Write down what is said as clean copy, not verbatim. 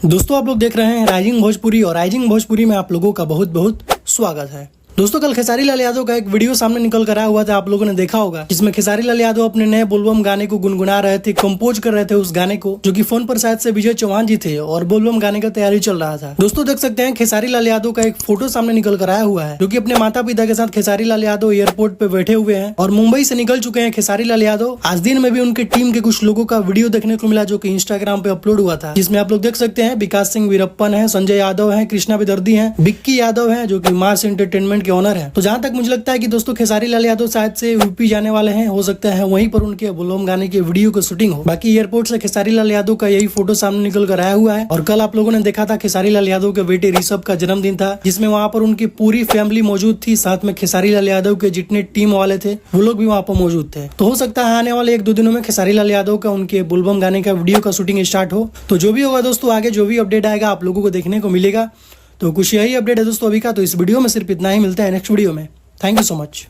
दोस्तों आप लोग देख रहे हैं राइजिंग भोजपुरी और राइजिंग भोजपुरी में आप लोगों का बहुत बहुत स्वागत है। दोस्तों कल खेसारी लाल यादव का एक वीडियो सामने निकल कर आया हुआ था, आप लोगों ने देखा होगा, जिसमें खेसारी लाल यादव अपने नए बोलबम गाने को गुनगुना रहे थे, कंपोज कर रहे थे उस गाने को, जो कि फोन पर शायद से विजय चौहान जी थे और बोलबम गाने का तैयारी चल रहा था। दोस्तों देख सकते हैं खेसारी लाल यादव का एक फोटो सामने निकल कर आया हुआ है, जो कि अपने माता पिता के साथ खेसारी लाल यादव एयरपोर्ट पे बैठे हुए हैं और मुंबई से निकल चुके हैं खेसारी लाल यादव। आज दिन में भी उनकी टीम के कुछ लोगों का वीडियो देखने को मिला, जो कि इंस्टाग्राम पे अपलोड हुआ था, जिसमें आप लोग देख सकते हैं विकास सिंह वीरप्पन है, संजय यादव है, कृष्णा विदर्दी है, विक्की यादव है, जो कि मास एंटरटेनमेंट के ओनर है। तो जहां तक मुझे लगता है कि दोस्तों खेसारी लाल यादव शायद से यूपी जाने वाले हैं, हो सकता है वहीं पर उनके बोलबम गाने के वीडियो की शूटिंग हो। बाकी एयरपोर्ट से खेसारी लाल यादव का यही फोटो सामने निकल कर आया हुआ है। और कल आप लोगों ने देखा था खेसारी लाल यादव के बेटे ऋषभ का जन्मदिन था, जिसमें वहां पर उनकी पूरी फैमिली मौजूद थी, साथ में खेसारी लाल यादव के जितने टीम वाले थे वो लोग भी वहां पर मौजूद थे। तो हो सकता है आने वाले 1-2 दिनों में खेसारी लाल यादव का उनके बोलबम गाने का वीडियो का शूटिंग स्टार्ट हो। तो जो भी होगा दोस्तों, आगे जो भी अपडेट आएगा आप लोगों को देखने को मिलेगा। तो कुछ यही अपडेट है दोस्तों अभी का। तो इस वीडियो में सिर्फ इतना ही, मिलता है नेक्स्ट वीडियो में। Thank you so much.